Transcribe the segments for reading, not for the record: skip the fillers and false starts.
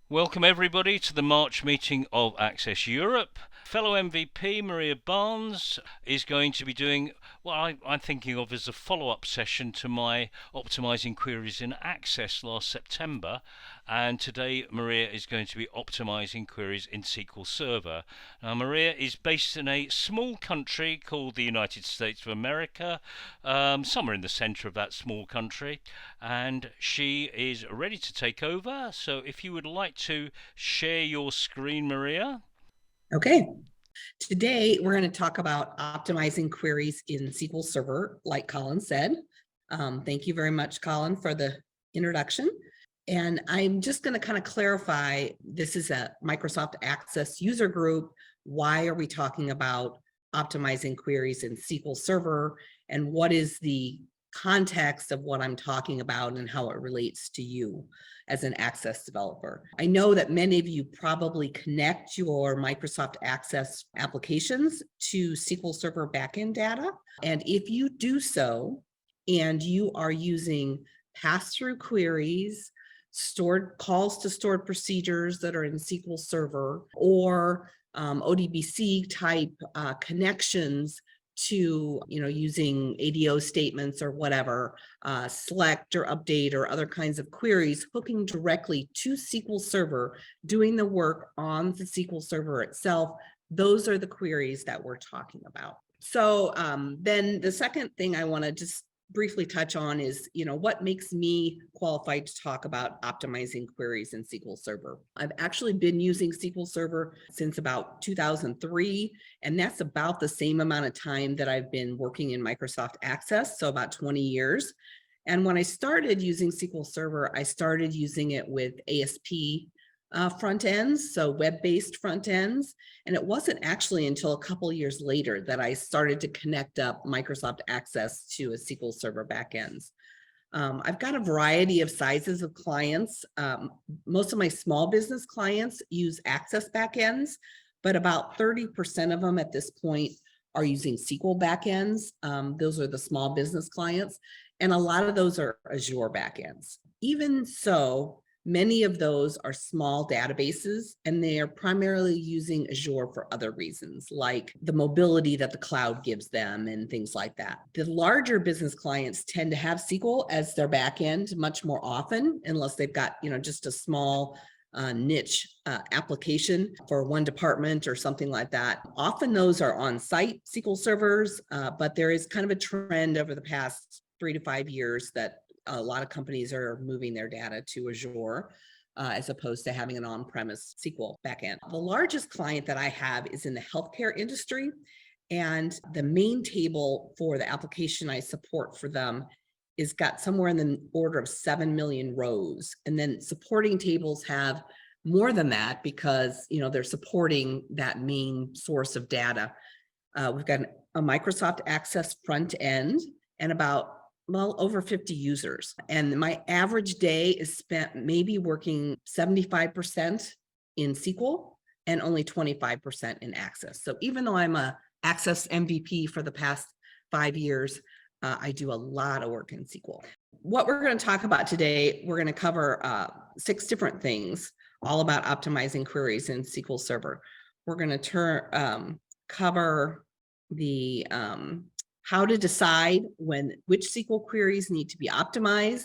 Welcome everybody to the March meeting of Access Europe. Fellow MVP Maria Barnes is going to be doing what I'm thinking of as a follow-up session to my optimizing queries in Access last September, and today Maria is going to be optimizing queries in SQL Server. Now Maria is based in a small country called the United States of America, somewhere in the center of that small country, and she is ready to take over. So if you would like to share your screen, Maria. Okay. Today, we're going to talk about optimizing queries in SQL Server, like Colin said. Thank you very much, Colin, for the introduction. And I'm just going to kind of clarify, this is a Microsoft Access user group. Why are we talking about optimizing queries in SQL Server? And what is the context of what I'm talking about and how it relates to you as an Access developer? I know that many of you probably connect your Microsoft Access applications to SQL Server backend data. And if you do so, and you are using pass-through queries, stored calls to stored procedures that are in SQL Server, or ODBC type connections to, using ADO statements or whatever, select or update or other kinds of queries, hooking directly to SQL Server, doing the work on the SQL Server itself. Those are the queries that we're talking about. So then the second thing I want to just briefly touch on is, what makes me qualified to talk about optimizing queries in SQL Server. I've actually been using SQL Server since about 2003, and that's about the same amount of time that I've been working in Microsoft Access, so about 20 years. And when I started using SQL Server, I started using it with ASP front ends, so web-based front ends. And it wasn't actually until a couple of years later that I started to connect up Microsoft Access to a SQL Server backends. I've got a variety of sizes of clients. Most of my small business clients use Access backends, but about 30% of them at this point are using SQL backends. Those are the small business clients, and a lot of those are Azure backends. Even so, many of those are small databases, and they are primarily using Azure for other reasons, like the mobility that the cloud gives them and things like that. The larger business clients tend to have SQL as their backend much more often, unless they've got, just a small niche application for one department or something like that. Often those are on-site SQL servers, but there is kind of a trend over the past 3 to 5 years that a lot of companies are moving their data to Azure as opposed to having an on-premise SQL backend. The largest client that I have is in the healthcare industry, and the main table for the application I support for them is got somewhere in the order of 7 million rows. And then supporting tables have more than that because, they're supporting that main source of data. We've got a Microsoft Access front end and about over 50 users. And my average day is spent maybe working 75% in SQL and only 25% in Access. So even though I'm a Access MVP for the past 5 years, I do a lot of work in SQL. What we're going to talk about today, we're going to cover 6 different things, all about optimizing queries in SQL Server. We're going to cover the how to decide which SQL queries need to be optimized.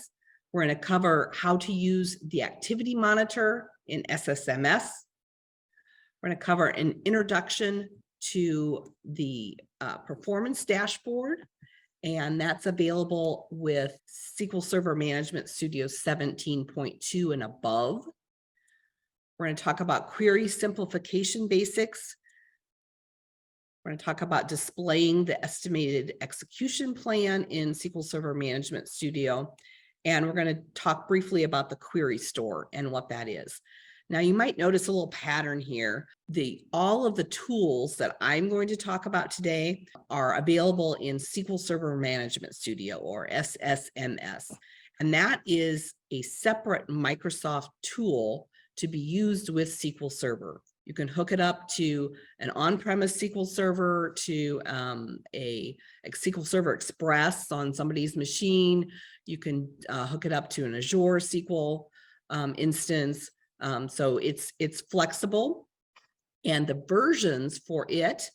We're going to cover how to use the activity monitor in SSMS. We're going to cover an introduction to the performance dashboard, and that's available with SQL Server Management Studio 17.2 and above. We're going to talk about query simplification basics. We're going to talk about displaying the estimated execution plan in SQL Server Management Studio. And we're going to talk briefly about the query store and what that is. Now, you might notice a little pattern here. All of the tools that I'm going to talk about today are available in SQL Server Management Studio, or SSMS. And that is a separate Microsoft tool to be used with SQL Server. You can hook it up to an on-premise SQL server, to a SQL Server Express on somebody's machine. You can hook it up to an Azure SQL instance. So it's flexible, and the versions for it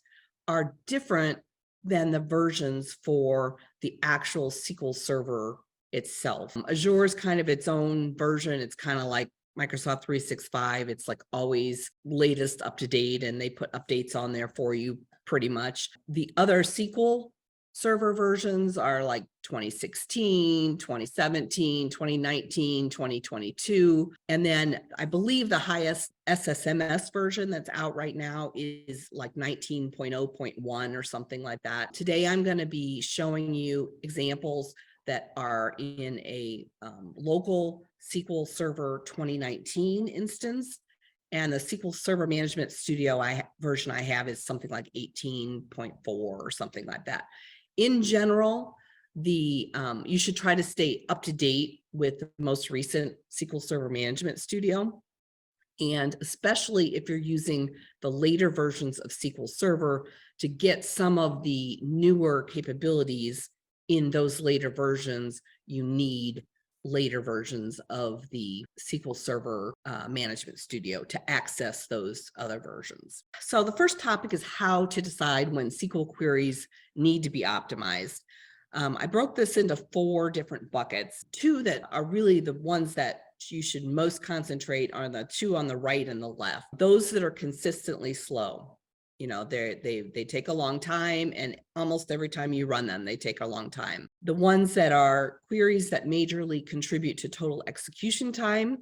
are different than the versions for the actual SQL Server itself. Azure is kind of its own version. It's kind of like Microsoft 365. It's like always latest, up to date, and they put updates on there for you pretty much. The other SQL Server versions are like 2016, 2017, 2019, 2022. And then I believe the highest SSMS version that's out right now is like 19.0.1 or something like that. Today, I'm going to be showing you examples that are in a local SQL Server 2019 instance. And the SQL Server Management Studio version I have is something like 18.4 or something like that. In general, you should try to stay up to date with the most recent SQL Server Management Studio. And especially if you're using the later versions of SQL Server to get some of the newer capabilities in those later versions, you need later versions of the SQL Server Management Studio to access those other versions. So the first topic is how to decide when SQL queries need to be optimized. I broke this into 4 different buckets. 2 that are really the ones that you should most concentrate on, the 2 on the right and the left. Those that are consistently slow. You know, they take a long time, and almost every time you run them, they take a long time. The ones that are queries that majorly contribute to total execution time,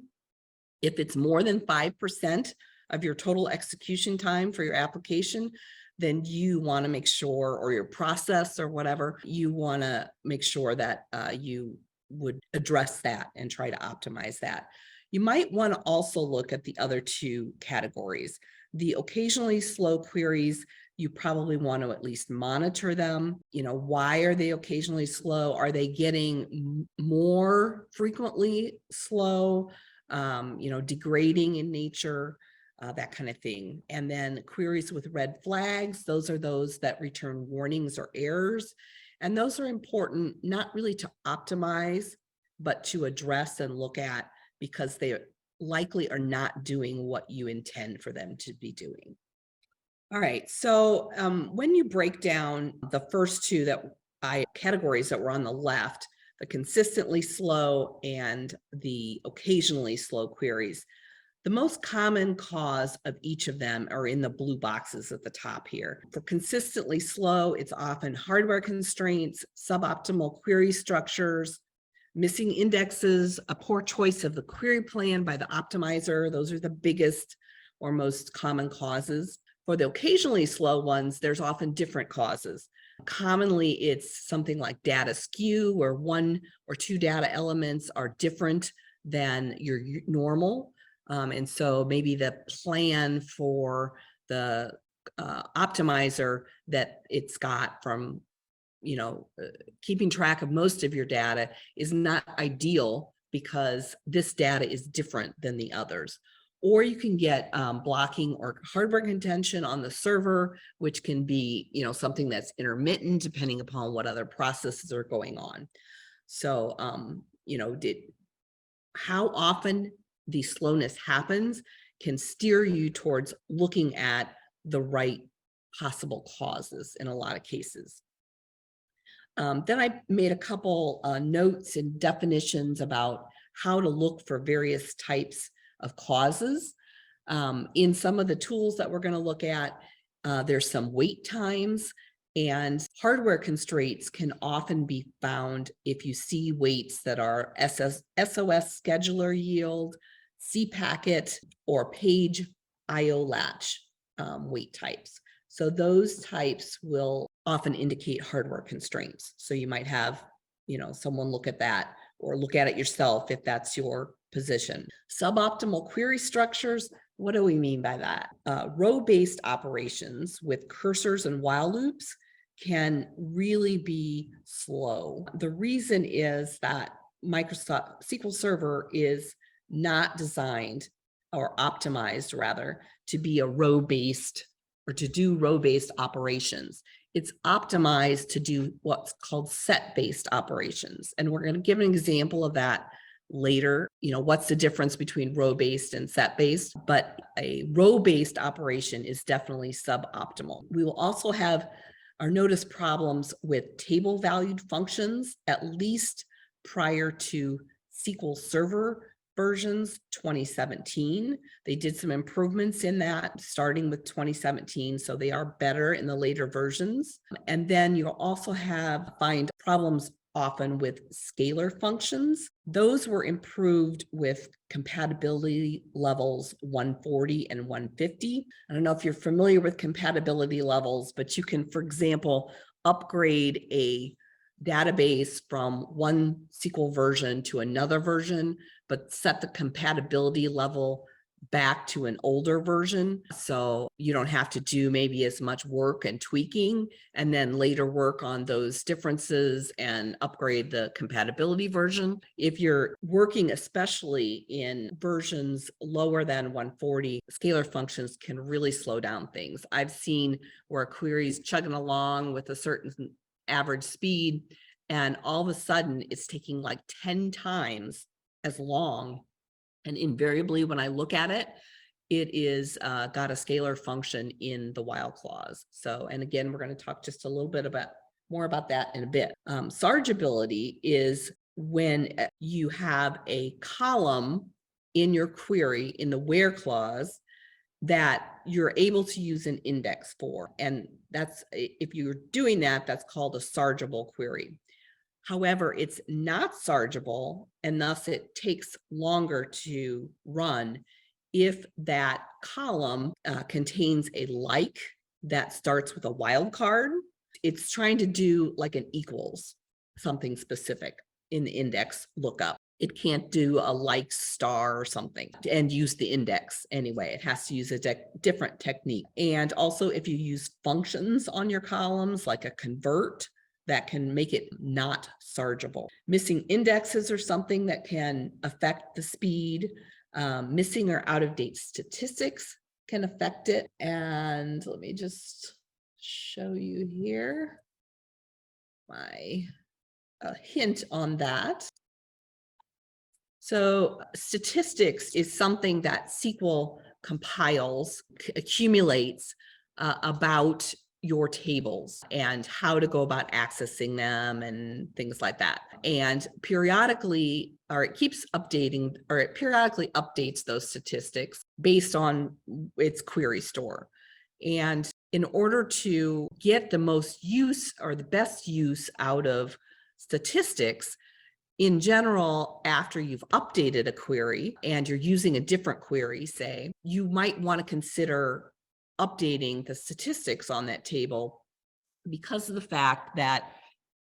if it's more than 5% of your total execution time for your application, then you want to make sure, or your process or whatever, you want to make sure that you would address that and try to optimize that. You might want to also look at the other 2 categories. The occasionally slow queries, you probably want to at least monitor them. You know, why are they occasionally slow? Are they getting more frequently slow, degrading in nature, that kind of thing. And then queries with red flags, those are those that return warnings or errors. And those are important, not really to optimize, but to address and look at, because they likely are not doing what you intend for them to be doing. All right, so when you break down the first 2 categories that were on the left, the consistently slow and the occasionally slow queries, the most common cause of each of them are in the blue boxes at the top here. For consistently slow, it's often hardware constraints, suboptimal query structures, missing indexes, a poor choice of the query plan by the optimizer. Those are the biggest or most common causes. For the occasionally slow ones, there's often different causes. Commonly, it's something like data skew, where 1 or 2 data elements are different than your normal. And so maybe the plan for the optimizer that it's got from keeping track of most of your data is not ideal, because this data is different than the others. Or you can get blocking or hardware contention on the server, which can be something that's intermittent depending upon what other processes are going on. So how often the slowness happens can steer you towards looking at the right possible causes in a lot of cases. Then I made a couple notes and definitions about how to look for various types of causes. In some of the tools that we're going to look at, there's some wait times, and hardware constraints can often be found if you see waits that are SOS scheduler yield, cPacket, or page IO latch wait types. So those types will often indicate hardware constraints. So you might have, someone look at that, or look at it yourself if that's your position. Suboptimal query structures. What do we mean by that? Row-based operations with cursors and while loops can really be slow. The reason is that Microsoft SQL Server is not designed, or optimized rather, to be a row-based, or to do row-based operations. It's optimized to do what's called set-based operations. And we're going to give an example of that later, what's the difference between row-based and set-based, but a row-based operation is definitely suboptimal. We will also have or notice problems with table valued functions, at least prior to SQL Server versions 2017. They did some improvements in that starting with 2017, so they are better in the later versions. And then you'll also find problems often with scalar functions. Those were improved with compatibility levels 140 and 150. I don't know if you're familiar with compatibility levels, but you can, for example, upgrade a database from one SQL version to another version, but set the compatibility level back to an older version. So you don't have to do maybe as much work and tweaking, and then later work on those differences and upgrade the compatibility version. If you're working especially in versions lower than 140, scalar functions can really slow down things. I've seen where queries chugging along with a certain average speed, and all of a sudden it's taking like 10 times as long. And invariably, when I look at it, it is got a scalar function in the while clause. So, and again, we're going to talk just a little bit more about that in a bit. SARGability is when you have a column in your query in the where clause that you're able to use an index for. And that's, if you're doing that, that's called a sargable query. However, it's not sargable, and thus it takes longer to run if that column contains a like that starts with a wildcard. It's trying to do like an equals something specific in the index lookup. It can't do a like star or something and use the index anyway. It has to use a different technique. And also, if you use functions on your columns, like a convert, that can make it not sargable. Missing indexes are something that can affect the speed. Missing or out of date statistics can affect it. And let me just show you here a hint on that. So statistics is something that SQL compiles, accumulates about your tables and how to go about accessing them and things like that. And periodically, or it keeps updating, or it periodically updates those statistics based on its query store. And in order to get the most use or the best use out of statistics, in general, after you've updated a query and you're using a different query, say, you might want to consider updating the statistics on that table because of the fact that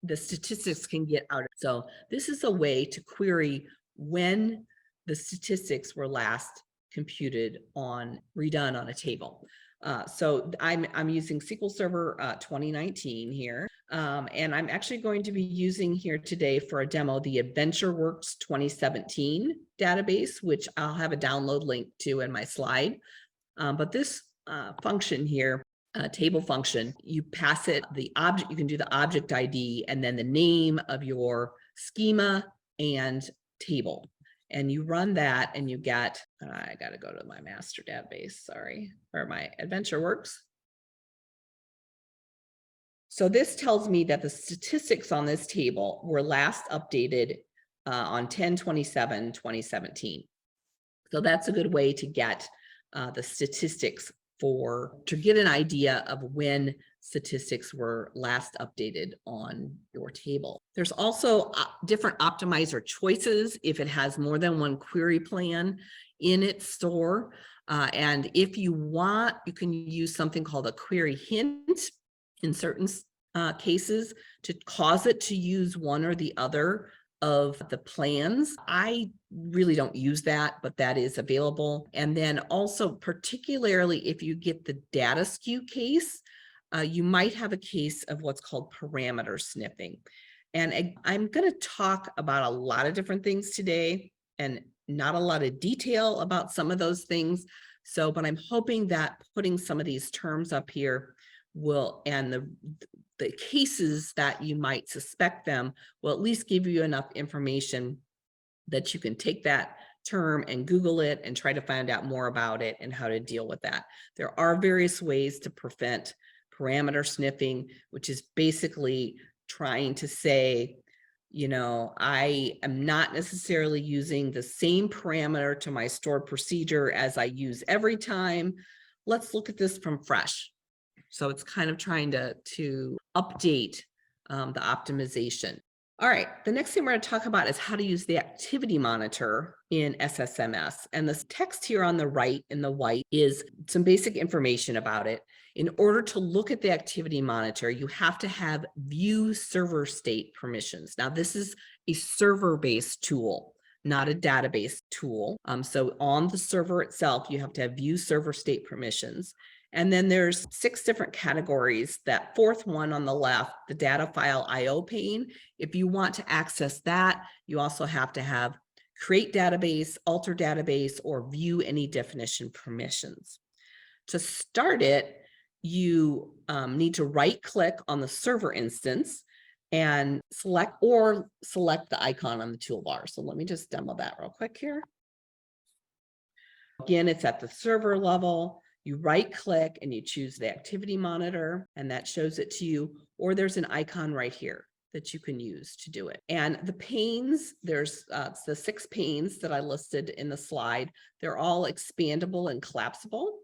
the statistics can get out of it. So this is a way to query when the statistics were last redone on a table. So I'm using SQL Server 2019 here, and I'm actually going to be using here today for a demo the AdventureWorks 2017 database, which I'll have a download link to in my slide. But this function here, table function, you pass it the object, you can do the object ID and then the name of your schema and table. And you run that and you get, I got to go to my master database, sorry, or my AdventureWorks. So this tells me that the statistics on this table were last updated on 10/27/2017. So that's a good way to get the statistics to get an idea of when statistics were last updated on your table. There's also different optimizer choices if it has more than one query plan in its store. And if you want, you can use something called a query hint in certain cases to cause it to use one or the other of the plans. I really don't use that, but that is available. And then also, particularly if you get the data skew case, you might have a case of what's called parameter sniffing. And I'm going to talk about a lot of different things today and not a lot of detail about some of those things. So, but I'm hoping that putting some of these terms up here will, and the cases that you might suspect them will at least give you enough information that you can take that term and Google it and try to find out more about it and how to deal with that. There are various ways to prevent parameter sniffing, which is basically trying to say, I am not necessarily using the same parameter to my stored procedure as I use every time. Let's look at this from fresh. So it's kind of trying to update the optimization. All right, the next thing we're going to talk about is how to use the activity monitor in SSMS. And this text here on the right in the white is some basic information about it. In order to look at the activity monitor, you have to have view server state permissions. Now, this is a server-based tool, not a database tool. So on the server itself, you have to have view server state permissions. And then there's 6 different categories. That fourth one on the left, the data file IO pane, if you want to access that, you also have to have create database, alter database, or view any definition permissions. To start it, you need to right click on the server instance and select the icon on the toolbar. So let me just demo that real quick here. Again, it's at the server level. You right click and you choose the activity monitor, and that shows it to you, or there's an icon right here that you can use to do it. And the panes, there's the 6 panes that I listed in the slide. They're all expandable and collapsible.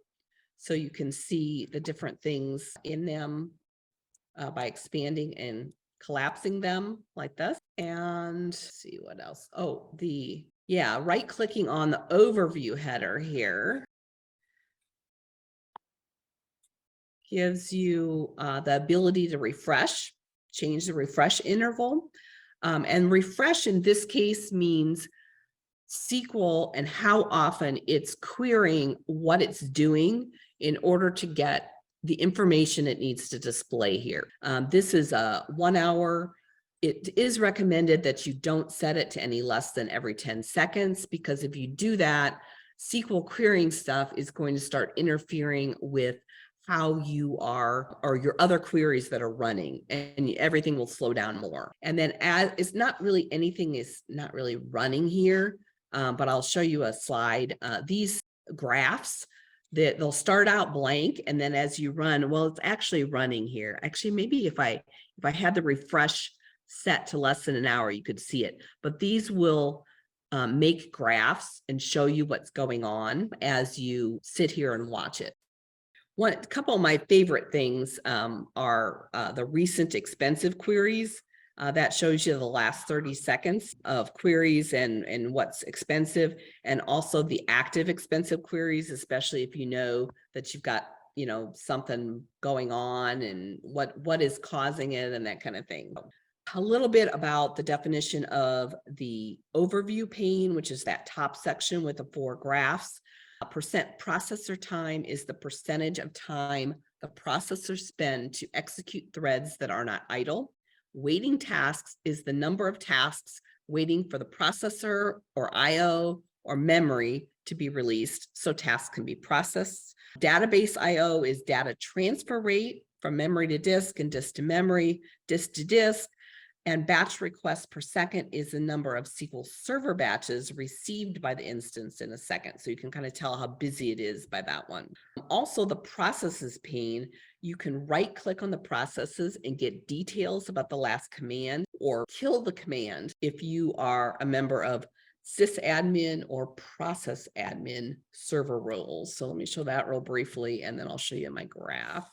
So you can see the different things in them by expanding and collapsing them like this. And let's see what else. Oh, right clicking on the overview header here gives you the ability to refresh, change the refresh interval. And refresh in this case means SQL and how often it's querying what it's doing in order to get the information it needs to display here. This is a 1 hour. It is recommended that you don't set it to any less than every 10 seconds, because if you do that, SQL querying stuff is going to start interfering with how you are, or your other queries that are running, and everything will slow down more. And then as it's not really, anything is not really running here, but I'll show you a slide. These graphs, they'll start out blank, and then as you run, well, it's actually running here. Actually, maybe if I had the refresh set to less than an hour, you could see it. But these will make graphs and show you what's going on as you sit here and watch it. A couple of my favorite things are the recent expensive queries. That shows you the last 30 seconds of queries and what's expensive, and also the active expensive queries, especially if you know that you've got something going on and what is causing it and that kind of thing. A little bit about the definition of the overview pane, which is that top section with the 4 graphs. Percent processor time is the percentage of time the processors spend to execute threads that are not idle. Waiting tasks is the number of tasks waiting for the processor or IO or memory to be released so tasks can be processed. Database IO is data transfer rate from memory to disk and disk to memory, disk to disk. And batch requests per second is the number of SQL Server batches received by the instance in a second. So you can kind of tell how busy it is by that one. Also, the processes pane, you can right click on the processes and get details about the last command, or kill the command if you are a member of sysadmin or process admin server roles. So let me show that real briefly, and then I'll show you my graph.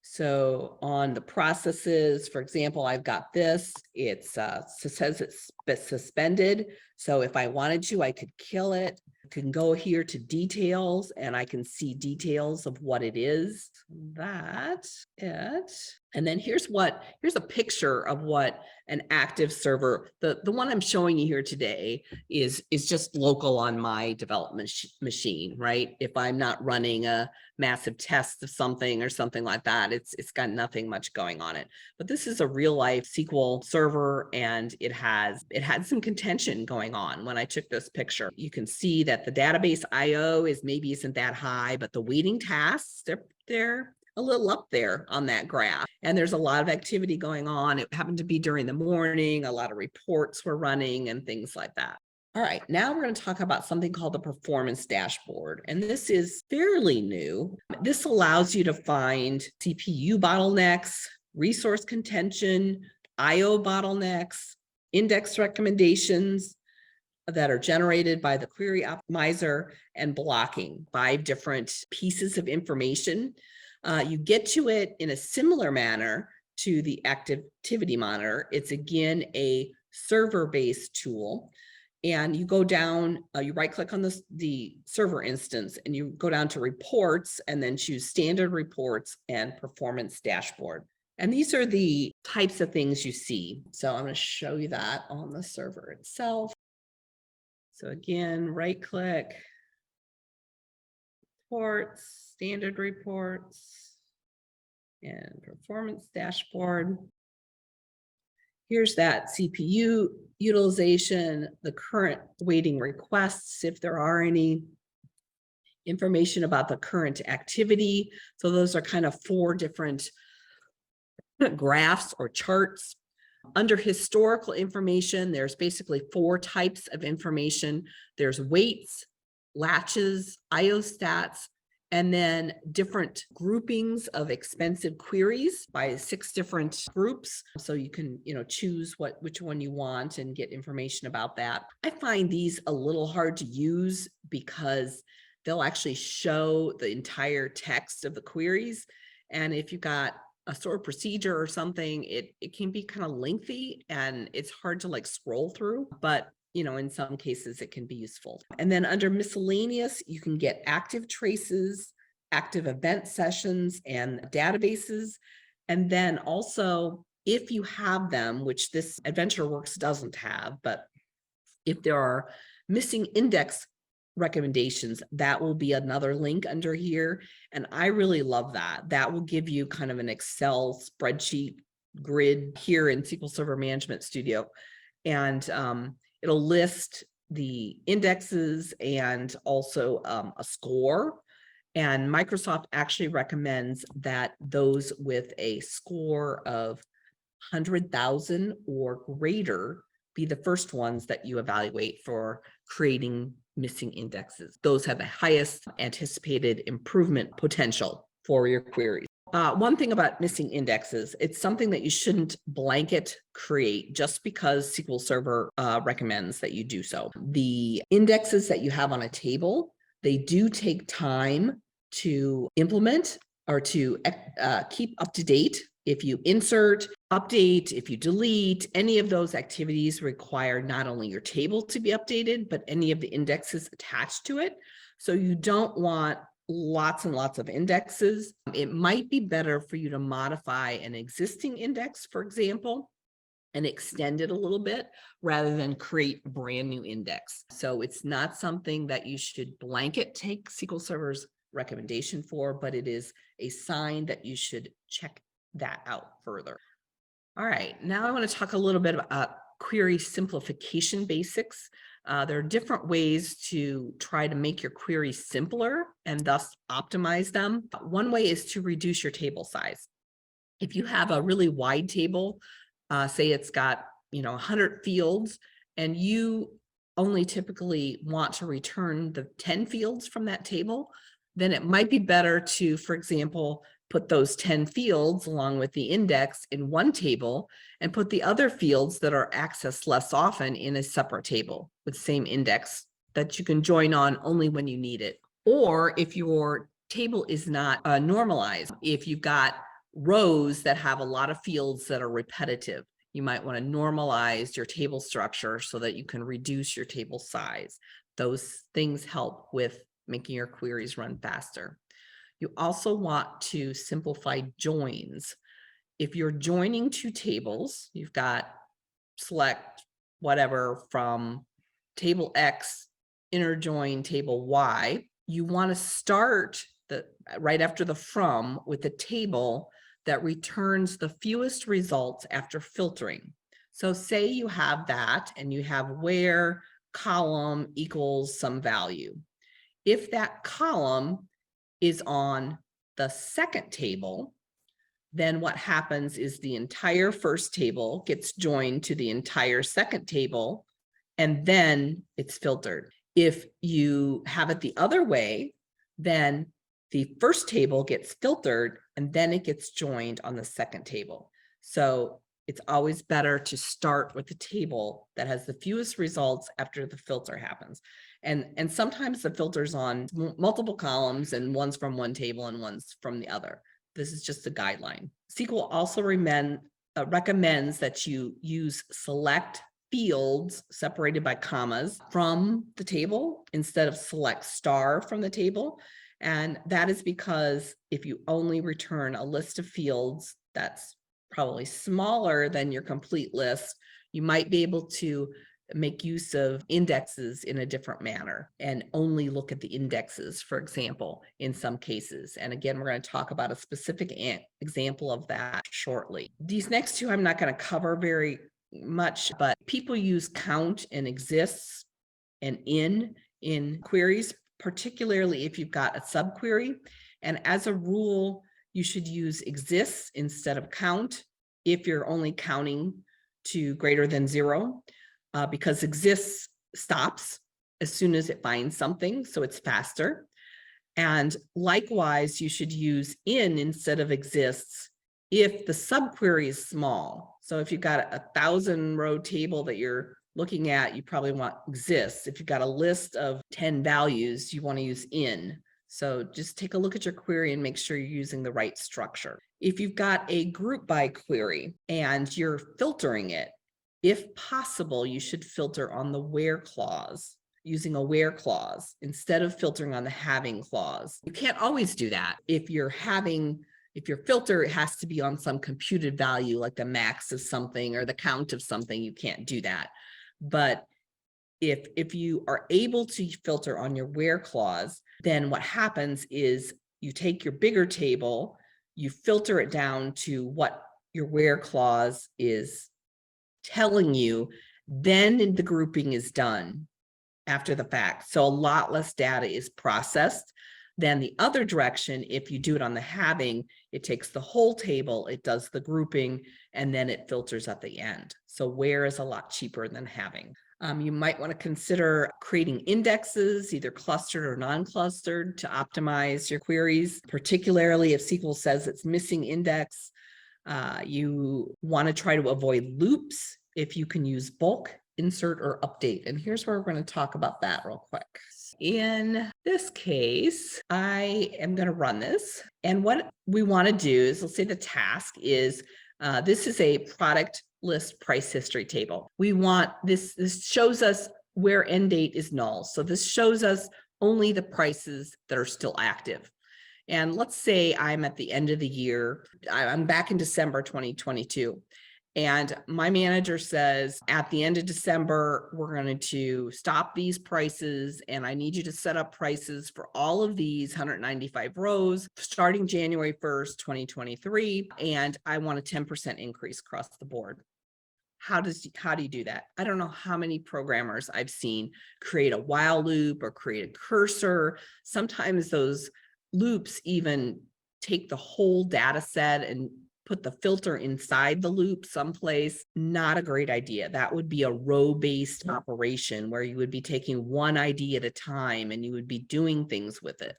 So on the processes, for example, I've got this, it says it's suspended. So if I wanted to, I could kill it. I can go here to details and I can see details of what it is. That's it. And then here's a picture of what an active server, the one I'm showing you here today is just local on my development machine, right? If I'm not running a massive test of something or something like that, it's got nothing much going on it. But this is a real life SQL server, and it had some contention going on when I took this picture. You can see that the database IO maybe isn't that high, but the waiting tasks, they're a little up there on that graph. And there's a lot of activity going on. It happened to be during the morning. A lot of reports were running and things like that. All right, now we're going to talk about something called the performance dashboard. And this is fairly new. This allows you to find CPU bottlenecks, resource contention, IO bottlenecks, index recommendations that are generated by the query optimizer, and blocking 5 different pieces of information. You get to it in a similar manner to the activity monitor. It's again a server-based tool. And you go down, you right click on the server instance and you go down to reports and then choose standard reports and performance dashboard. And these are the types of things you see. So I'm going to show you that on the server itself. So again, right click, reports, standard reports, and performance dashboard. Here's that CPU utilization, the current waiting requests, if there are any, information about the current activity. So those are kind of 4 different graphs or charts. Under historical information, there's basically 4 types of information. There's weights, latches, IO stats, and then different groupings of expensive queries by 6 different groups. So you can, choose which one you want and get information about that. I find these a little hard to use because they'll actually show the entire text of the queries. And if you've got a sort of procedure or something, it can be kind of lengthy and it's hard to scroll through, but in some cases it can be useful. And then under miscellaneous, you can get active traces, active event sessions, and databases. And then also, if you have them, which this AdventureWorks doesn't have, but if there are missing index recommendations, that will be another link under here. And I really love that. That will give you kind of an Excel spreadsheet grid here in SQL Server Management Studio. And it'll list the indexes and also a score. And Microsoft actually recommends that those with a score of 100,000 or greater be the first ones that you evaluate for creating missing indexes. Those have the highest anticipated improvement potential for your queries. One thing about missing indexes, it's something that you shouldn't blanket create just because SQL Server recommends that you do so. The indexes that you have on a table, they do take time to implement or to keep up to date. If you insert, update, if you delete, any of those activities require not only your table to be updated, but any of the indexes attached to it. So you don't want lots and lots of indexes. It might be better for you to modify an existing index, for example, and extend it a little bit rather than create a brand new index. So it's not something that you should blanket take SQL Server's recommendation for, but it is a sign that you should check that out further. All right, now I want to talk a little bit about query simplification basics. There are different ways to try to make your queries simpler and thus optimize them. One way is to reduce your table size. If you have a really wide table, say it's got 100 fields, and you only typically want to return the 10 fields from that table, then it might be better to, for example, put those 10 fields along with the index in one table and put the other fields that are accessed less often in a separate table with same index that you can join on only when you need it. Or if your table is not normalized, if you've got rows that have a lot of fields that are repetitive, you might want to normalize your table structure so that you can reduce your table size. Those things help with making your queries run faster. You also want to simplify joins. If you're joining 2 tables, you've got select whatever from table X, inner join table Y, you want to start right after the from with the table that returns the fewest results after filtering. So say you have that and you have where column equals some value. If that column is on the second table, then what happens is the entire first table gets joined to the entire second table, and then it's filtered. If you have it the other way, then the first table gets filtered and then it gets joined on the second table. So it's always better to start with the table that has the fewest results after the filter happens. And sometimes the filter's on multiple columns and one's from one table and one's from the other. This is just a guideline. SQL also recommends that you use select fields separated by commas from the table instead of select star from the table. And that is because if you only return a list of fields that's probably smaller than your complete list, you might be able to make use of indexes in a different manner and only look at the indexes, for example, in some cases. And again, we're going to talk about a specific example of that shortly. These next two I'm not going to cover very much, but people use count and exists and in queries, particularly if you've got a subquery. And as a rule, you should use exists instead of count if you're only counting to greater than 0, because exists stops as soon as it finds something, so it's faster. And likewise, you should use in instead of exists if the subquery is small. So if you've got a 1,000-row table that you're looking at, you probably want exists. If you've got a list of 10 values, you want to use in. So just take a look at your query and make sure you're using the right structure. If you've got a group by query and you're filtering it, if possible, you should filter on the where clause, using a where clause instead of filtering on the having clause. You can't always do that. If your filter, it has to be on some computed value, like the max of something or the count of something, you can't do that. But if you are able to filter on your where clause, then what happens is you take your bigger table, you filter it down to what your where clause is telling you, then the grouping is done after the fact. So a lot less data is processed than the other direction. If you do it on the having, it takes the whole table, it does the grouping, and then it filters at the end. So where is a lot cheaper than having. You might want to consider creating indexes, either clustered or non-clustered, to optimize your queries, particularly if SQL says it's missing index. You want to try to avoid loops if you can use bulk, insert, or update. And here's where we're going to talk about that real quick. In this case, I am going to run this. And what we want to do is, let's say the task is, this is a product list price history table. We want this shows us where end date is null. So this shows us only the prices that are still active. And let's say I'm at the end of the year, I'm back in December 2022. And my manager says, at the end of December, we're going to stop these prices. And I need you to set up prices for all of these 195 rows starting January 1st, 2023. And I want a 10% increase across the board. How do you do that? I don't know how many programmers I've seen create a while loop or create a cursor. Sometimes those loops even take the whole data set and put the filter inside the loop someplace. Not a great idea. That would be a row-based operation where you would be taking one ID at a time and you would be doing things with it.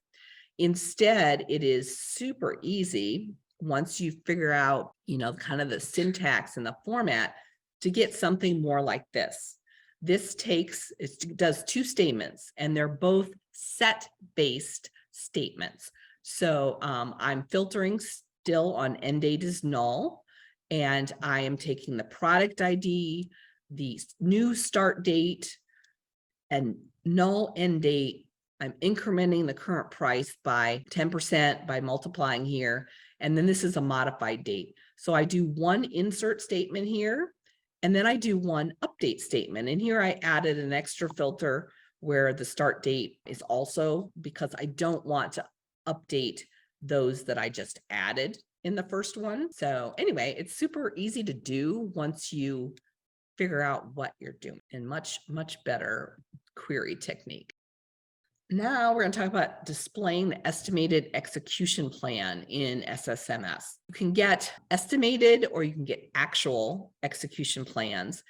Instead, it is super easy once you figure out, kind of the syntax and the format to get something more like this. It does two statements, and they're both set-based statements. So I'm filtering still on end date is null, and I am taking the product ID, the new start date, and null end date. I'm incrementing the current price by 10% by multiplying here, and then this is a modified date. So I do one insert statement here, and then I do one update statement. And here I added an extra filter where the start date is also, because I don't want to update those that I just added in the first one. So anyway, it's super easy to do once you figure out what you're doing, and much, much better query technique. Now we're going to talk about displaying the estimated execution plan in SSMS. You can get estimated or you can get actual execution plans.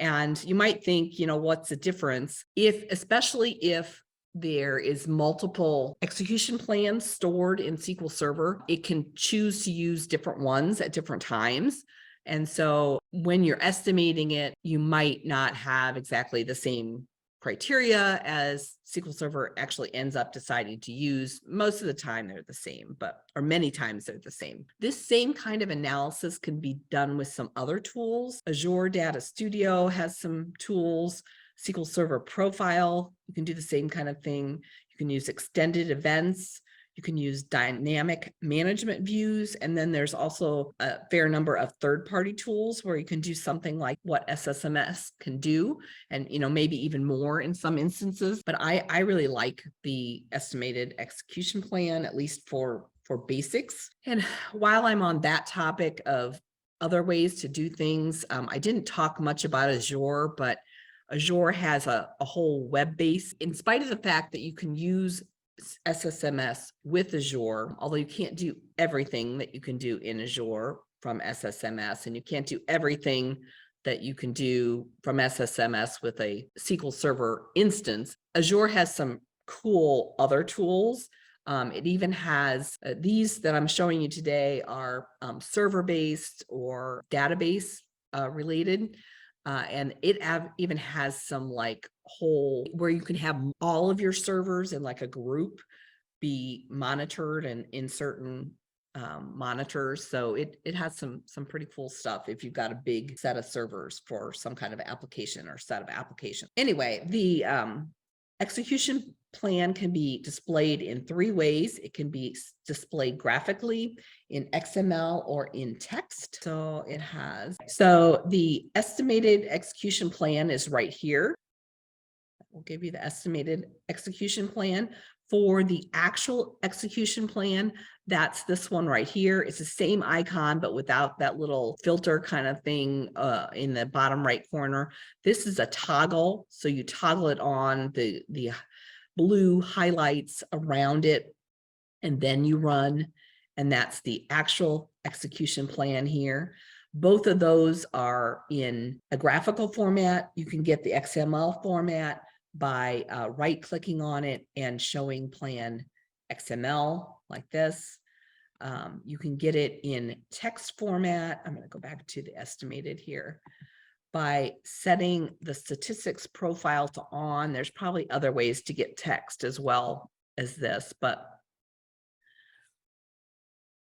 And you might think, what's the difference? Especially if there is multiple execution plans stored in SQL Server, it can choose to use different ones at different times. And so when you're estimating it, you might not have exactly the same criteria as SQL Server actually ends up deciding to use. Most of the time they're the same, or many times they're the same. This same kind of analysis can be done with some other tools. Azure Data Studio has some tools. SQL Server Profile, you can do the same kind of thing. You can use extended events. You can use dynamic management views. And then there's also a fair number of third-party tools where you can do something like what SSMS can do, and maybe even more in some instances. But I really like the estimated execution plan, at least for basics. And while I'm on that topic of other ways to do things, I didn't talk much about Azure, but Azure has a whole web base. In spite of the fact that you can use SSMS with Azure, although you can't do everything that you can do in Azure from SSMS, and you can't do everything that you can do from SSMS with a SQL Server instance, Azure has some cool other tools. It even has these that I'm showing you today are server-based or database related. And it even has some whole where you can have all of your servers in a group be monitored and in certain monitors. So it has some pretty cool stuff if you've got a big set of servers for some kind of application or set of application. Anyway, the execution plan can be displayed in 3 ways. It can be displayed graphically, in XML, or in text. So the estimated execution plan is right here. We'll give you the estimated execution plan. For the actual execution plan, that's this one right here. It's the same icon, but without that little filter kind of thing in the bottom right corner. This is a toggle. So you toggle it on, the blue highlights around it, and then you run, and that's the actual execution plan here. Both of those are in a graphical format. You can get the XML format by right-clicking on it and showing plan XML like this. You can get it in text format. I'm going to go back to the estimated here by setting the statistics profile to on. There's probably other ways to get text as well as this, but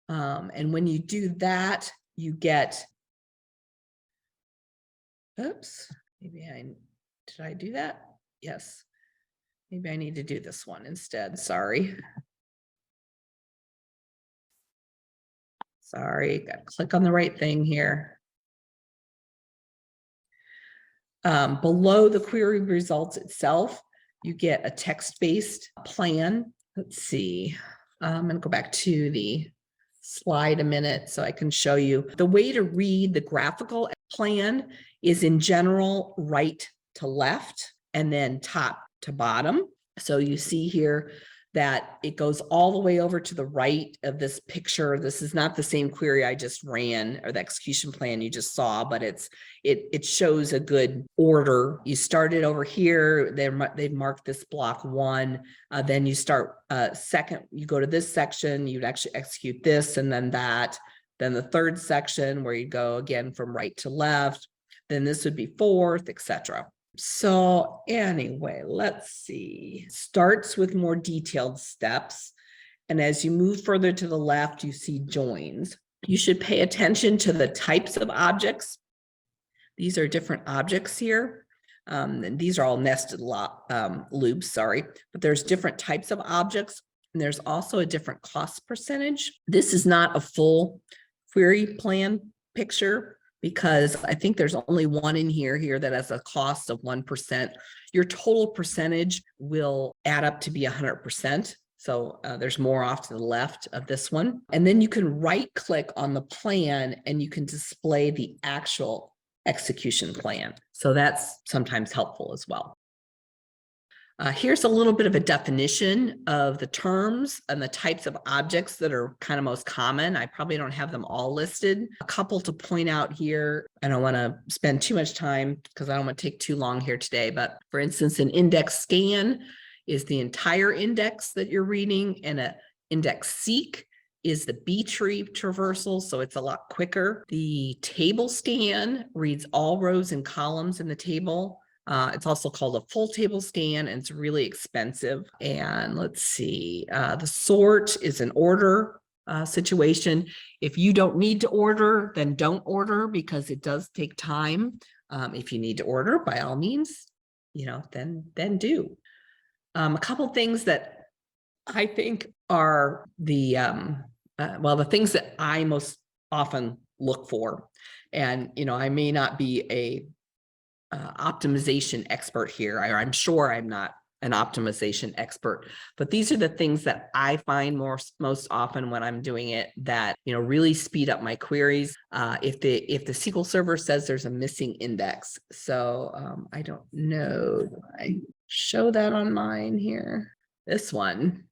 and when you do that, you get, oops, did I do that? Yes. Maybe I need to do this one instead. Sorry. Got to click on the right thing here. Below the query results itself, you get a text-based plan. Let's see. I'm going to go back to the slide a minute so I can show you. The way to read the graphical plan is in general right to left and then top to bottom. So you see here that it goes all the way over to the right of this picture. This is not the same query I just ran or the execution plan you just saw, but it shows a good order. You started over here, they've marked this block 1, then you start second, you go to this section, you'd actually execute this and then that, then the third section where you go again from right to left, then this would be fourth, etc. So anyway, let's see. Starts with more detailed steps. And as you move further to the left, you see joins. You should pay attention to the types of objects. These are different objects here. And these are all nested loops, sorry. But there's different types of objects. And there's also a different cost percentage. This is not a full query plan picture, because I think there's only one in here that has a cost of 1%. Your total percentage will add up to be 100%. So there's more off to the left of this one. And then you can right click on the plan and you can display the actual execution plan. So that's sometimes helpful as well. Here's a little bit of a definition of the terms and the types of objects that are kind of most common. I probably don't have them all listed. A couple to point out here. I don't want to spend too much time because I don't want to take too long here today. But for instance, an index scan is the entire index that you're reading, and an index seek is the B tree traversal, so it's a lot quicker. The table scan reads all rows and columns in the table. It's also called a full table scan, and it's really expensive. And let's see, the sort is an order situation. If you don't need to order, then don't order because it does take time. If you need to order, by all means, then do. A couple things that I think are the things that I most often look for. And, I may not be a optimization expert here. I'm sure I'm not an optimization expert, but these are the things that I find most often when I'm doing it that, really speed up my queries. If the SQL Server says there's a missing index. So I don't know. I show that on mine here. This one.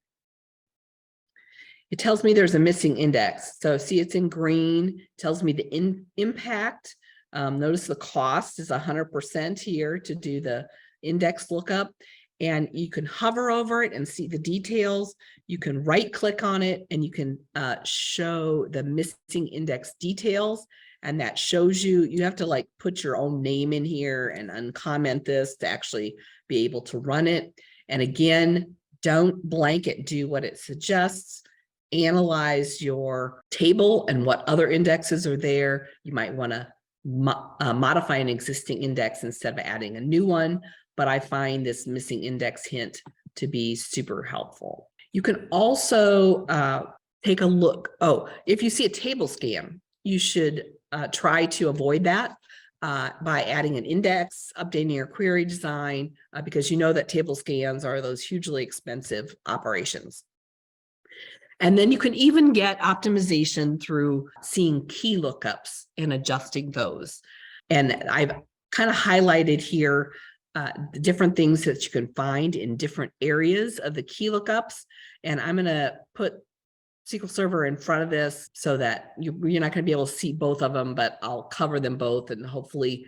It tells me there's a missing index. So see, it's in green, tells me the impact. Notice the cost is 100% here to do the index lookup. And you can hover over it and see the details. You can right click on it and you can show the missing index details. And that shows you have to put your own name in here and uncomment this to actually be able to run it. And again, don't blanket do what it suggests. Analyze your table and what other indexes are there. You might want to modify an existing index instead of adding a new one, but I find this missing index hint to be super helpful. You can also take a look. If you see a table scan, you should try to avoid that by adding an index, updating your query design, because that table scans are those hugely expensive operations. And then you can even get optimization through seeing key lookups and adjusting those. And I've kind of highlighted here the different things that you can find in different areas of the key lookups. And I'm going to put SQL Server in front of this so that you're not going to be able to see both of them, but I'll cover them both. And hopefully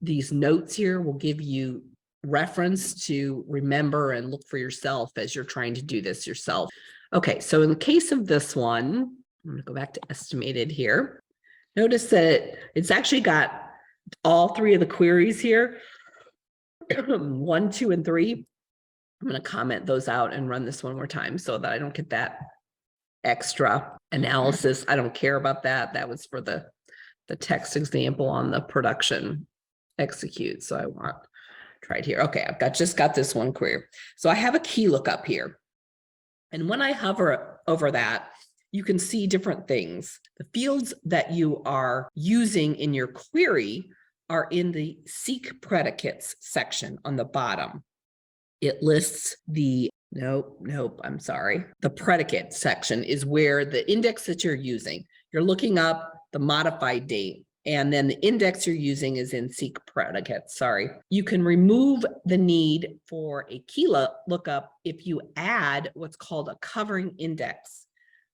these notes here will give you reference to remember and look for yourself as you're trying to do this yourself. Okay, so in the case of this one, I'm going to go back to estimated here. Notice that it's actually got all three of the queries here, 1, 2, and 3. I'm going to comment those out and run this one more time so that I don't get that extra analysis. I don't care about that. That was for the text example on the production execute. So I want tried here. Okay, I've just got this one query. So I have a key lookup here. And when I hover over that, you can see different things. The fields that you are using in your query are in the seek predicates section on the bottom. It lists the, I'm sorry. The predicate section is where the index that you're using. You're looking up the modified date. And then the index you're using is in seek predicates, sorry. You can remove the need for a key lookup if you add what's called a covering index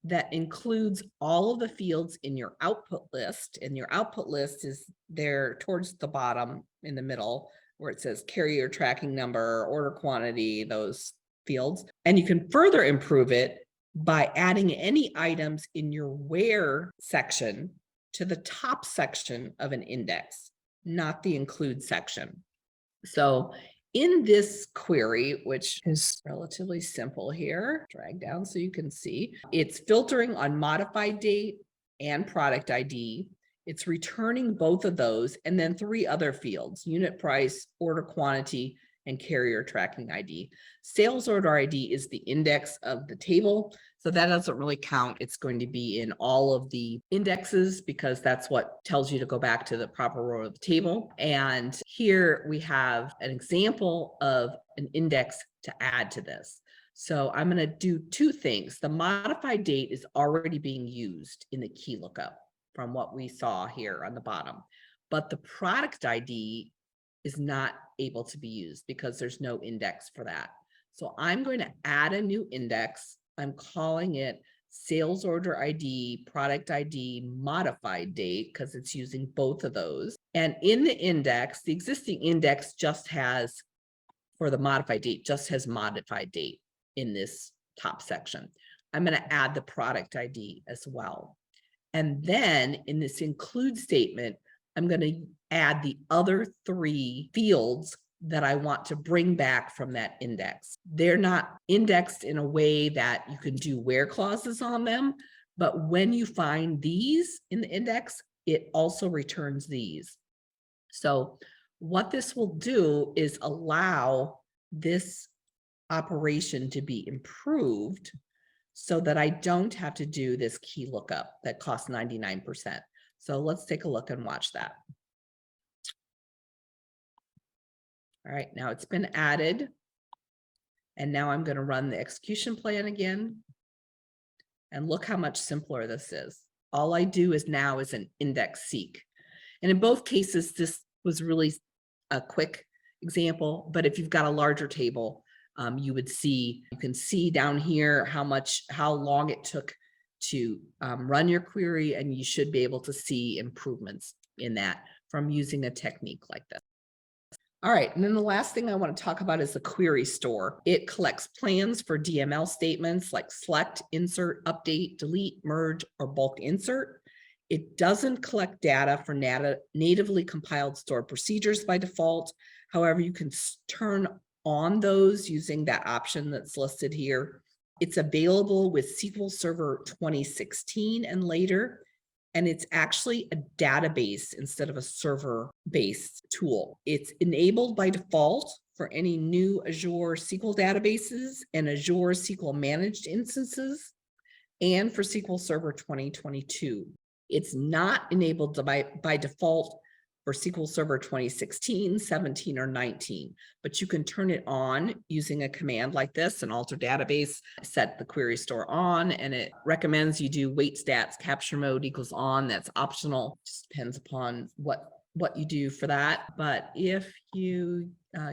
that includes all of the fields in your output list. And your output list is there towards the bottom in the middle where it says carrier tracking number, order quantity, those fields. And you can further improve it by adding any items in your where section to the top section of an index, not the include section. So in this query, which is relatively simple here, drag down so you can see, it's filtering on modified date and product ID. It's returning both of those and then 3 other fields, unit price, order quantity, and carrier tracking ID. Sales order ID is the index of the table. So that doesn't really count. It's going to be in all of the indexes because that's what tells you to go back to the proper row of the table. And here we have an example of an index to add to this. So I'm going to do 2 things. The modified date is already being used in the key lookup from what we saw here on the bottom, but the product ID is not able to be used because there's no index for that. So I'm going to add a new index. I'm calling it sales order ID, product ID, modified date, because it's using both of those. And in the index, the existing index just has, for the modified date, just has modified date in this top section. I'm going to add the product ID as well. And then in this include statement, I'm going to add the other 3 fields that I want to bring back from that index. They're not indexed in a way that you can do where clauses on them, but when you find these in the index, it also returns these. So what this will do is allow this operation to be improved so that I don't have to do this key lookup that costs 99%. So let's take a look and watch that. All right, now it's been added. And now I'm going to run the execution plan again. And look how much simpler this is. All I do is now is an index seek. And in both cases, this was really a quick example, but if you've got a larger table, you can see down here how long it took to run your query, and you should be able to see improvements in that from using a technique like this. All right, and then the last thing I want to talk about is the query store. It collects plans for DML statements like select, insert, update, delete, merge, or bulk insert. It doesn't collect data for natively compiled stored procedures by default. However, you can turn on those using that option that's listed here. It's available with SQL Server 2016 and later, and it's actually a database instead of a server-based tool. It's enabled by default for any new Azure SQL databases and Azure SQL managed instances, and for SQL Server 2022. It's not enabled by default for SQL Server 2016, 17, or 19, but you can turn it on using a command like this, an alter database, set the query store on, and it recommends you do wait stats capture mode equals on. That's optional, just depends upon what you do for that. But if you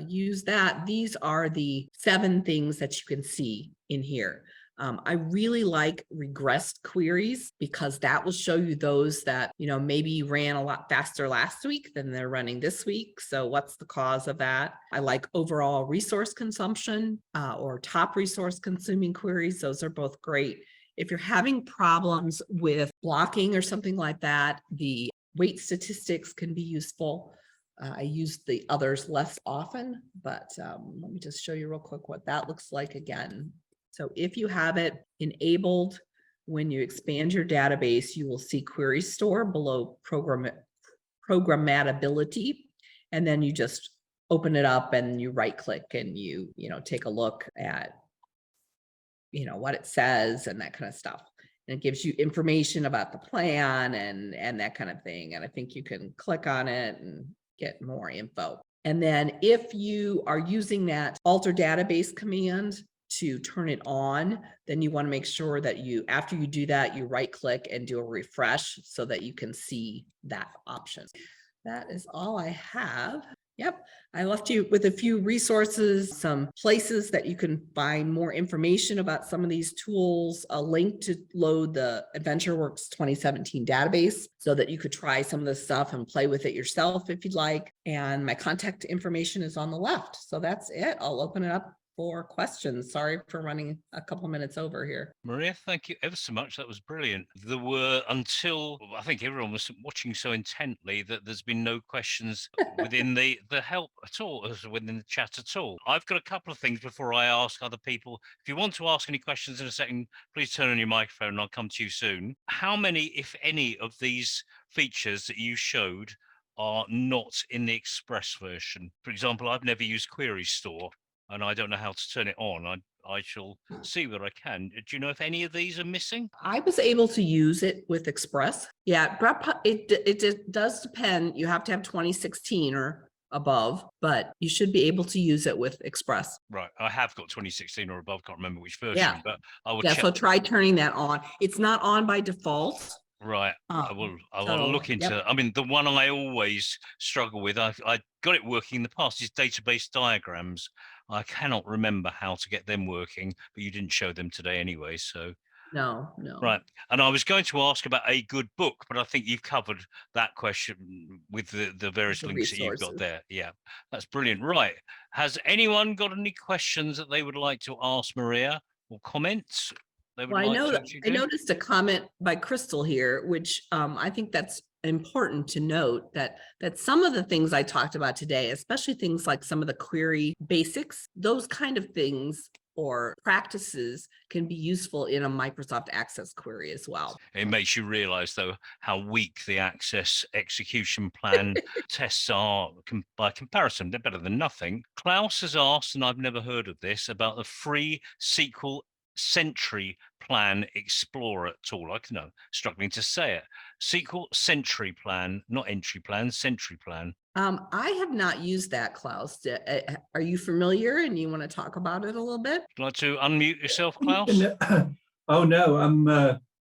use that, these are the 7 things that you can see in here. I really like regressed queries because that will show you those that, maybe ran a lot faster last week than they're running this week. So what's the cause of that? I like overall resource consumption or top resource consuming queries. Those are both great. If you're having problems with blocking or something like that, the weight statistics can be useful. I use the others less often, but let me just show you real quick what that looks like again. So if you have it enabled, when you expand your database, you will see query store below programmability. And then you just open it up and you right click and you take a look at, what it says and that kind of stuff. And it gives you information about the plan and that kind of thing. And I think you can click on it and get more info. And then if you are using that alter database command to turn it on, then you want to make sure that after you do that, you right click and do a refresh so that you can see that option. That is all I have. Yep, I left you with a few resources, some places that you can find more information about some of these tools, a link to load the AdventureWorks 2017 database so that you could try some of this stuff and play with it yourself if you'd like. And my contact information is on the left. So that's it. I'll open it up for questions. Sorry for running a couple minutes over here. Maria, thank you ever so much. That was brilliant. There were, until I think everyone was watching so intently, that there's been no questions within the help at all, within the chat at all. I've got a couple of things before I ask other people. If you want to ask any questions in a second, please turn on your microphone and I'll come to you soon. How many, if any, of these features that you showed are not in the Express version? For example, I've never used Query Store, and I don't know how to turn it on. I shall see what I can. Do you know if any of these are missing? I was able to use it with Express. Yeah, it does depend. You have to have 2016 or above, but you should be able to use it with Express. Right. I have got 2016 or above. Can't remember which version, but I will check. check. So try turning that on. It's not on by default. Right. I will look into, I mean, the one I always struggle with, I got it working in the past, is database diagrams. I cannot remember how to get them working, but you didn't show them today anyway, so. No. Right. And I was going to ask about a good book, but I think you've covered that question with the various The links that you've got resources. there. Yeah, that's brilliant. Right. Has anyone got any questions that they would like to ask Maria or comments they would Well, like to I do? noticed a comment by Crystal here, which I think that's important to note that some of the things I talked about today, especially things like some of the query basics, those kind of things or practices can be useful in a Microsoft Access query as well. It makes you realize, though, how weak the Access execution plan tests are by comparison. They're better than nothing. Klaus has asked, and I've never heard of this, about the free SQL Sentry plan explorer tool. I know, struggling to say it. SQL Sentry plan, not entry plan, Sentry plan. I have not used that, Klaus. Are you familiar and you want to talk about it a little bit? Would you like to unmute yourself, Klaus? Oh no,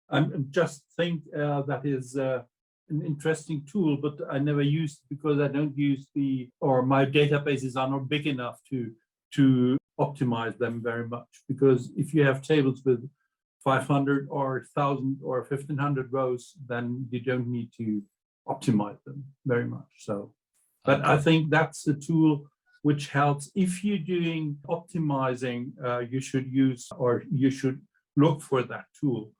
I'm just think that is an interesting tool, but I never used it because I don't use my databases are not big enough to optimize them very much. Because if you have tables with 500 or 1,000 or 1,500 rows, then you don't need to optimize them very much. So, but I think that's a tool which helps if you're doing optimizing. You should use, or you should look for that tool.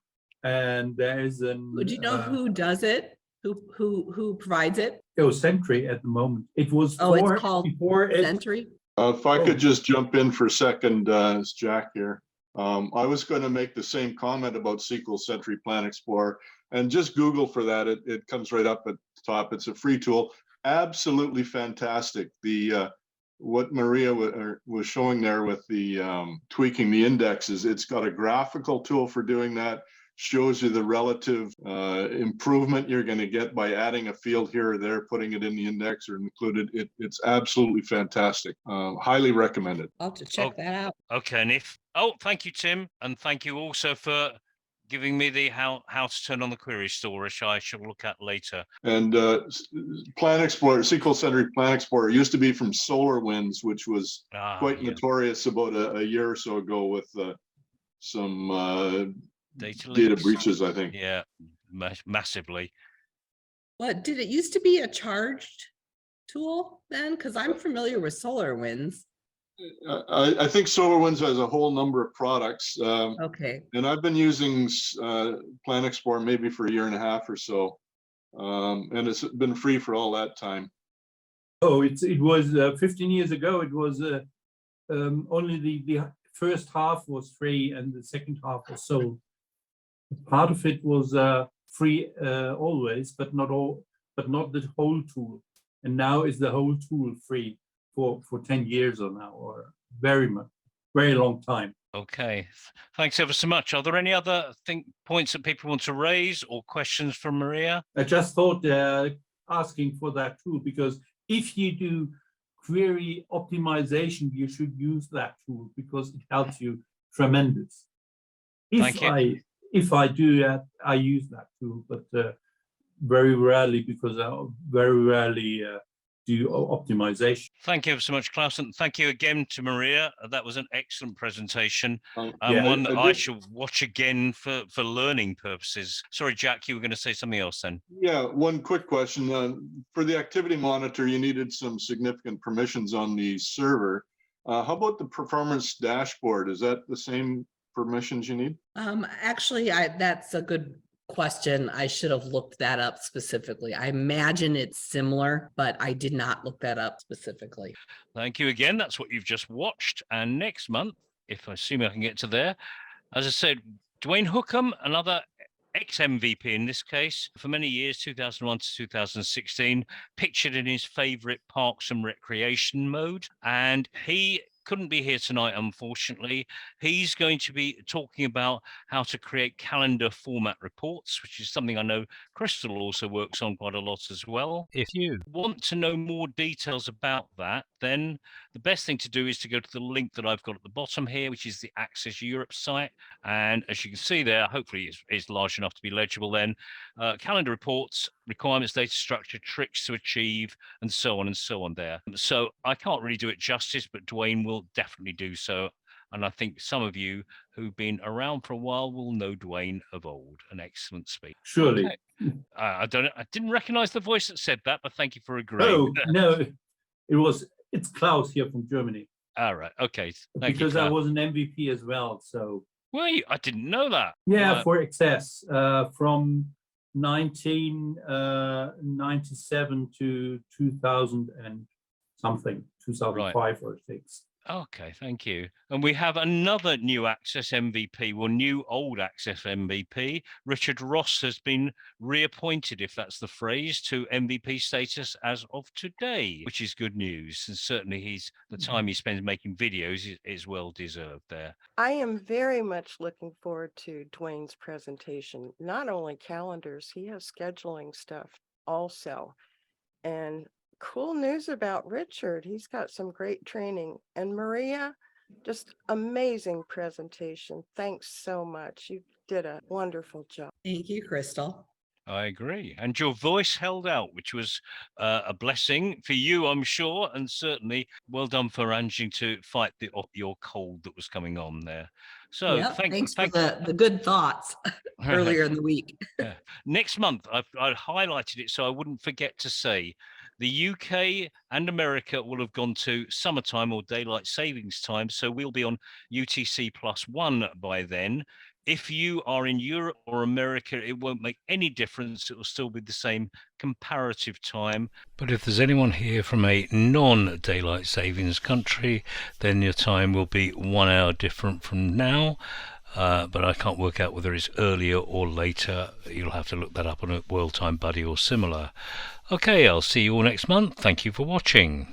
And there is an. Would you know who does it? Who provides it? Sentry at the moment. It was it's called before Sentry. If I could just jump in for a second, it's Jack here. I was going to make the same comment about SQL Sentry Plan Explorer, and just Google for that. It comes right up at the top. It's a free tool. Absolutely fantastic. What Maria was showing there with the tweaking the indexes, it's got a graphical tool for doing that. Shows you the relative improvement you're going to get by adding a field here or there, putting it in the index or included. It's absolutely fantastic. Highly recommended. I'll have to check that out. Okay, and thank you, Tim, and thank you also for giving me the how to turn on the query store, which I shall look at later. And Plan Explorer, SQL Sentry Plan Explorer used to be from SolarWinds, which was quite notorious about a year or so ago with some data breaches, I think. Yeah, massively. What, did it used to be a charged tool then? Because I'm familiar with SolarWinds. I think SolarWinds has a whole number of products. Okay. And I've been using Plan Explorer maybe for a year and a half or so. And it's been free for all that time. Oh, it was 15 years ago. It was only the first half was free and the second half was sold. Part of it was free always, but not the whole tool. And now is the whole tool free for 10 years or now, or very long time. Okay, thanks ever so much. Are there any other points that people want to raise or questions from Maria? I just thought asking for that tool, because if you do query optimization, you should use that tool because it helps you tremendous. If I do that, I use that tool, but very rarely, because I very rarely do optimization. Thank you so much, Klaus, and thank you again to Maria. That was an excellent presentation, and one that I shall watch again for learning purposes. Sorry, Jack, you were going to say something else then. Yeah, one quick question. For the activity monitor, you needed some significant permissions on the server. How about the performance dashboard? Is that the same permissions you need? Actually, that's a good question. I should have looked that up specifically. I imagine it's similar, but I did not look that up specifically. Thank you again. That's what you've just watched. And next month, if I assume I can get to there, as I said, Duane Hookom, another ex-MVP in this case, for many years, 2001 to 2016, pictured in his favorite Parks and Recreation mode. And he couldn't be here tonight, unfortunately. He's going to be talking about how to create calendar format reports, which is something I know Crystal also works on quite a lot as well. If you want to know more details about that, then the best thing to do is to go to the link that I've got at the bottom here, which is the Access Europe site. And as you can see there, hopefully it's large enough to be legible then, calendar reports, requirements, data structure, tricks to achieve, and so on there. So I can't really do it justice, but Duane will will definitely do so. And I think some of you who've been around for a while will know Duane of old. An excellent speaker. Surely. Okay. I didn't recognize the voice that said that, but thank you for agreeing. Oh, no, it's Klaus here from Germany. All right. Okay. Thank Because you, I Klaus. was an MVP as well. So Wait, I didn't know that. yeah, for Access from 1997 to 2000 and something, 2005 or 6. Okay, thank you. And we have another new Access MVP, well, new old Access MVP. Richard Ross has been reappointed, if that's the phrase, to MVP status as of today, which is good news. And certainly the time he spends making videos is well deserved there. I am very much looking forward to Duane's presentation. Not only calendars, he has scheduling stuff also. And cool news about Richard. He's got some great training. And Maria, just amazing presentation. Thanks so much. You did a wonderful job. Thank you, Crystal. I agree. And your voice held out, which was a blessing for you, I'm sure. And certainly well done for arranging to fight your cold that was coming on there. So Yeah, thanks for the good thoughts earlier in the week. Yeah. Next month, I highlighted it so I wouldn't forget to say, the UK and America will have gone to summertime or daylight savings time. So we'll be on UTC +1 by then. If you are in Europe or America, it won't make any difference. It will still be the same comparative time. But if there's anyone here from a non-daylight savings country, then your time will be 1 hour different from now. But I can't work out whether it's earlier or later. You'll have to look that up on a World Time Buddy or similar. Okay, I'll see you all next month. Thank you for watching.